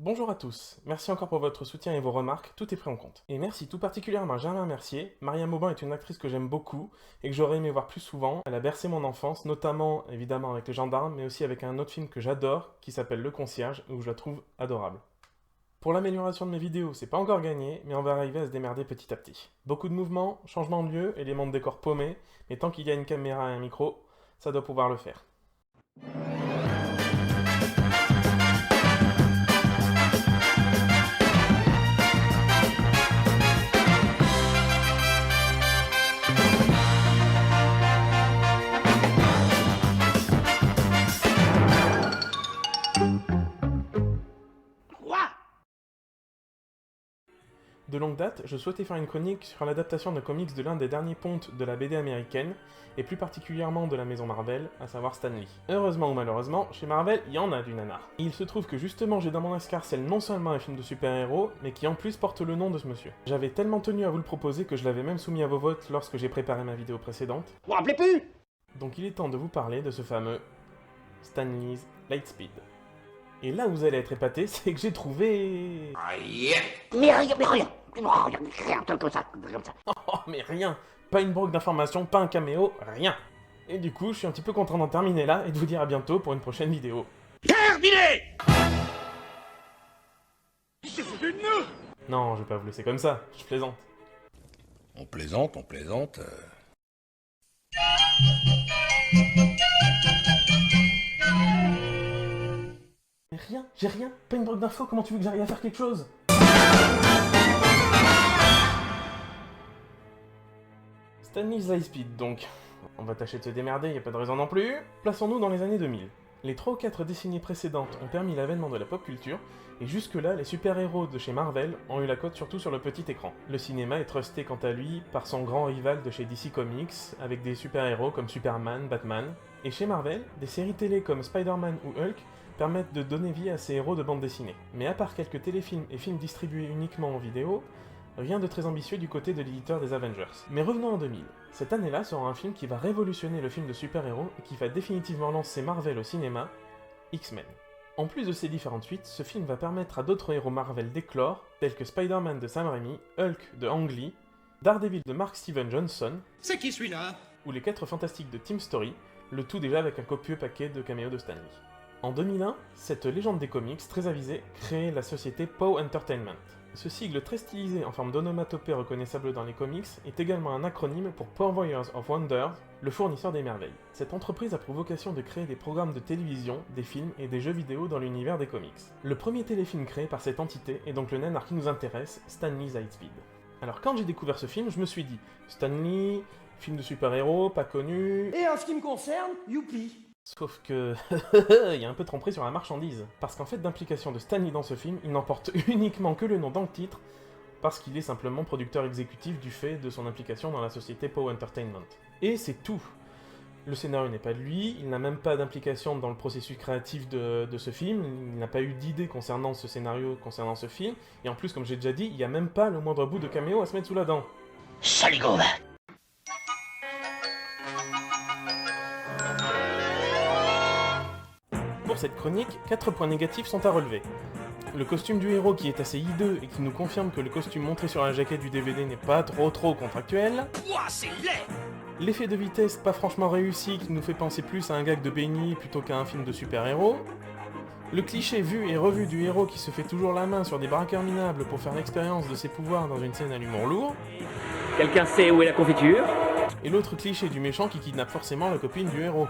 Bonjour à tous, merci encore pour votre soutien et vos remarques, tout est pris en compte. Et merci tout particulièrement à Germain Mercier. Maria Maubin est une actrice que j'aime beaucoup et que j'aurais aimé voir plus souvent. Elle a bercé mon enfance, notamment évidemment avec Les Gendarmes, mais aussi avec un autre film que j'adore qui s'appelle Le Concierge, où je la trouve adorable. Pour l'amélioration de mes vidéos, c'est pas encore gagné, mais on va arriver à se démerder petit à petit. Beaucoup de mouvements, changements de lieu, éléments de décor paumés, mais tant qu'il y a une caméra et un micro, ça doit pouvoir le faire. De longue date, je souhaitais faire une chronique sur l'adaptation de comics de l'un des derniers pontes de la BD américaine, et plus particulièrement de la maison Marvel, à savoir Stan Lee. Heureusement ou malheureusement, chez Marvel, il y en a du nanar. Et il se trouve que justement j'ai dans mon escarcelle non seulement un film de super-héros, mais qui en plus porte le nom de ce monsieur. J'avais tellement tenu à vous le proposer que je l'avais même soumis à vos votes lorsque j'ai préparé ma vidéo précédente. Vous vous rappelez plus? Donc il est temps de vous parler de ce fameux Stan Lee's Lightspeed. Et là où vous allez être épaté, c'est que j'ai trouvé... Mais rien, un truc comme ça. Oh, mais rien. Pas une brogue d'informations, pas un caméo, rien. Et du coup, je suis un petit peu content d'en terminer là et de vous dire à bientôt pour une prochaine vidéo. Terminé! Il s'est foutu de nous! Non, je vais pas vous laisser comme ça, je plaisante. On plaisante, on plaisante. Mais rien, j'ai rien, pas une brogue d'infos, comment tu veux que j'arrive à faire quelque chose? Stan Lee's Lightspeed donc. On va tâcher de se démerder, y a pas de raison non plus. Plaçons-nous dans les années 2000. Les 3 ou 4 décennies précédentes ont permis l'avènement de la pop culture, et jusque-là, les super-héros de chez Marvel ont eu la cote surtout sur le petit écran. Le cinéma est trusté quant à lui par son grand rival de chez DC Comics, avec des super-héros comme Superman, Batman. Et chez Marvel, des séries télé comme Spider-Man ou Hulk permettent de donner vie à ces héros de bande dessinée. Mais à part quelques téléfilms et films distribués uniquement en vidéo, rien de très ambitieux du côté de l'éditeur des Avengers. Mais revenons en 2000. Cette année-là sera un film qui va révolutionner le film de super-héros et qui va définitivement lancer Marvel au cinéma, X-Men. En plus de ces différentes suites, ce film va permettre à d'autres héros Marvel d'éclore, tels que Spider-Man de Sam Raimi, Hulk de Ang Lee, Daredevil de Mark Steven Johnson, C'est qui celui-là? ou les 4 Fantastiques de Tim Story, le tout déjà avec un copieux paquet de caméos de Stan Lee. En 2001, cette légende des comics, très avisée, crée la société POW Entertainment. Ce sigle très stylisé en forme d'onomatopée reconnaissable dans les comics est également un acronyme pour Purveyors of Wonders, le fournisseur des merveilles. Cette entreprise a pour vocation de créer des programmes de télévision, des films et des jeux vidéo dans l'univers des comics. Le premier téléfilm créé par cette entité est donc le nanar qui nous intéresse, Stan Lee's Lightspeed. Alors quand j'ai découvert ce film, je me suis dit, Stan Lee, film de super-héros, pas connu... Et en ce qui me concerne, youpi. Sauf que... il y a un peu tromperie sur la marchandise. Parce qu'en fait d'implication de Stan Lee dans ce film, il n'emporte uniquement que le nom dans le titre, parce qu'il est simplement producteur exécutif du fait de son implication dans la société POW Entertainment. Et c'est tout. Le scénario n'est pas de lui, il n'a même pas d'implication dans le processus créatif de ce film, il n'a pas eu d'idée concernant ce scénario, concernant ce film, et en plus, comme j'ai déjà dit, il n'y a même pas le moindre bout de caméo à se mettre sous la dent. Saligo! Pour cette chronique, 4 points négatifs sont à relever. Le costume du héros qui est assez hideux et qui nous confirme que le costume montré sur la jaquette du DVD n'est pas trop contractuel. Ouah, c'est laid! L'effet de vitesse pas franchement réussi qui nous fait penser plus à un gag de Benny plutôt qu'à un film de super-héros. Le cliché vu et revu du héros qui se fait toujours la main sur des braqueurs minables pour faire l'expérience de ses pouvoirs dans une scène à l'humour lourd. Quelqu'un sait où est la confiture? Et l'autre cliché du méchant qui kidnappe forcément la copine du héros.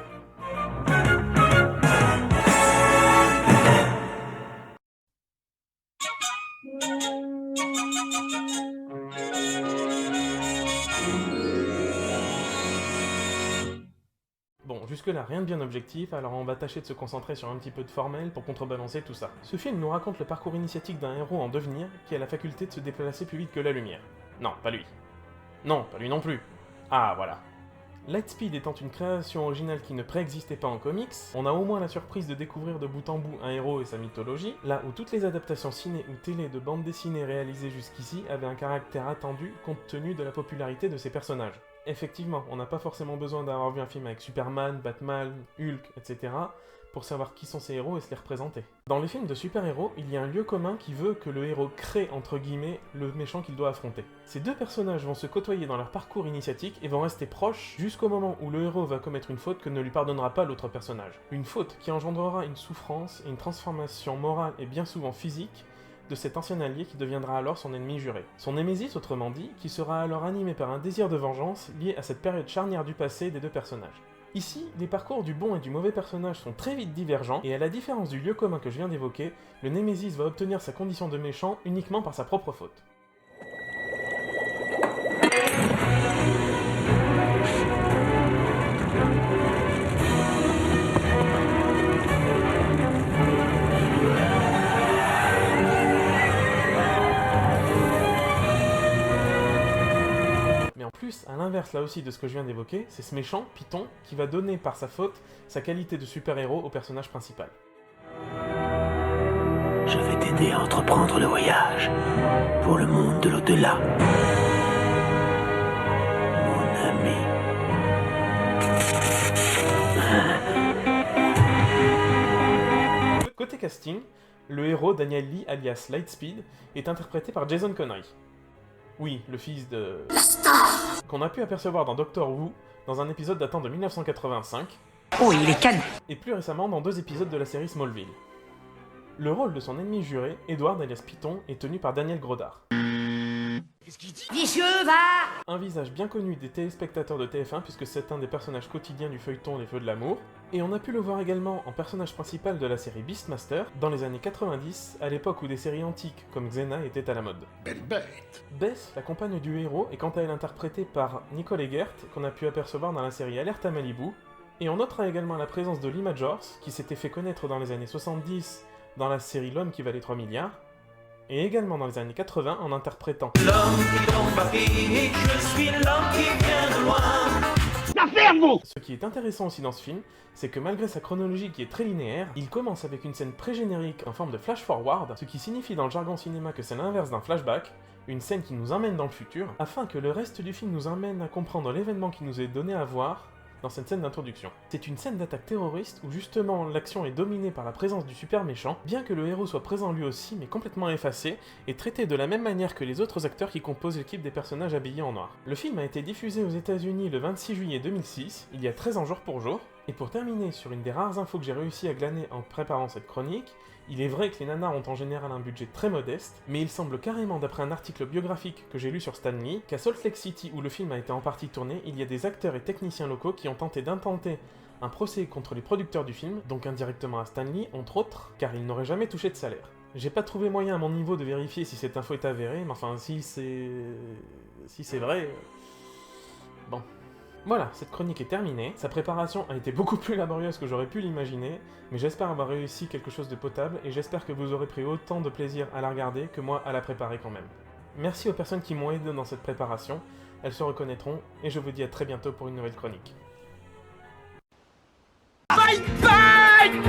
Bon, jusque-là, rien de bien objectif, alors on va tâcher de se concentrer sur un petit peu de formel pour contrebalancer tout ça. Ce film nous raconte le parcours initiatique d'un héros en devenir qui a la faculté de se déplacer plus vite que la lumière. Non, pas lui. Non, pas lui non plus. Ah, voilà. Lightspeed étant une création originale qui ne préexistait pas en comics, on a au moins la surprise de découvrir de bout en bout un héros et sa mythologie, là où toutes les adaptations ciné ou télé de bande dessinée réalisées jusqu'ici avaient un caractère attendu compte tenu de la popularité de ces personnages. Effectivement, on n'a pas forcément besoin d'avoir vu un film avec Superman, Batman, Hulk, etc. pour savoir qui sont ces héros et se les représenter. Dans les films de super-héros, il y a un lieu commun qui veut que le héros crée, entre guillemets, le méchant qu'il doit affronter. Ces deux personnages vont se côtoyer dans leur parcours initiatique et vont rester proches jusqu'au moment où le héros va commettre une faute que ne lui pardonnera pas l'autre personnage. Une faute qui engendrera une souffrance et une transformation morale et bien souvent physique de cet ancien allié qui deviendra alors son ennemi juré. Son némésis, autrement dit, qui sera alors animé par un désir de vengeance lié à cette période charnière du passé des deux personnages. Ici, les parcours du bon et du mauvais personnage sont très vite divergents, et à la différence du lieu commun que je viens d'évoquer, le némésis va obtenir sa condition de méchant uniquement par sa propre faute. À l'inverse là aussi de ce que je viens d'évoquer, c'est ce méchant, Python, qui va donner par sa faute sa qualité de super-héros au personnage principal. Je vais t'aider à entreprendre le voyage pour le monde de l'au-delà. Mon ami. Côté casting, le héros Daniel Lee alias Lightspeed est interprété par Jason Connery. Oui, le fils de... qu'on a pu apercevoir dans Doctor Who, dans un épisode datant de 1985, Oh, il est calme. et plus récemment dans 2 épisodes de la série Smallville. Le rôle de son ennemi juré, Edward alias Python, est tenu par Daniel Grodard. Vicieux, va. Un visage bien connu des téléspectateurs de TF1 puisque c'est un des personnages quotidiens du feuilleton Les Feux de l'amour, et on a pu le voir également en personnage principal de la série Beastmaster dans les années 90, à l'époque où des séries antiques comme Xena étaient à la mode. Belle bête. Bess, la compagne du héros, est quant à elle interprétée par Nicole Eggert, qu'on a pu apercevoir dans la série Alerte à Malibu, et on notera également la présence de Lee Majors, qui s'était fait connaître dans les années 70 dans la série L'homme qui valait 3 milliards, et également dans les années 80 en interprétant La ferme, vous. Ce qui est intéressant aussi dans ce film, c'est que malgré sa chronologie qui est très linéaire, il commence avec une scène pré-générique en forme de flash-forward, ce qui signifie dans le jargon cinéma que c'est l'inverse d'un flashback, une scène qui nous emmène dans le futur, afin que le reste du film nous emmène à comprendre l'événement qui nous est donné à voir dans cette scène d'introduction. C'est une scène d'attaque terroriste où justement l'action est dominée par la présence du super méchant, bien que le héros soit présent lui aussi mais complètement effacé, et traité de la même manière que les autres acteurs qui composent l'équipe des personnages habillés en noir. Le film a été diffusé aux États-Unis le 26 juillet 2006, il y a 13 ans jour pour jour, et pour terminer sur une des rares infos que j'ai réussi à glaner en préparant cette chronique, il est vrai que les nanars ont en général un budget très modeste, mais il semble carrément, d'après un article biographique que j'ai lu sur Stan Lee, qu'à Salt Lake City, où le film a été en partie tourné, il y a des acteurs et techniciens locaux qui ont tenté d'intenter un procès contre les producteurs du film, donc indirectement à Stan Lee, entre autres, car ils n'auraient jamais touché de salaire. J'ai pas trouvé moyen à mon niveau de vérifier si cette info est avérée, mais enfin, si c'est vrai... Bon... Voilà, cette chronique est terminée, sa préparation a été beaucoup plus laborieuse que j'aurais pu l'imaginer, mais j'espère avoir réussi quelque chose de potable, et j'espère que vous aurez pris autant de plaisir à la regarder que moi à la préparer quand même. Merci aux personnes qui m'ont aidé dans cette préparation, elles se reconnaîtront, et je vous dis à très bientôt pour une nouvelle chronique. Bye bye.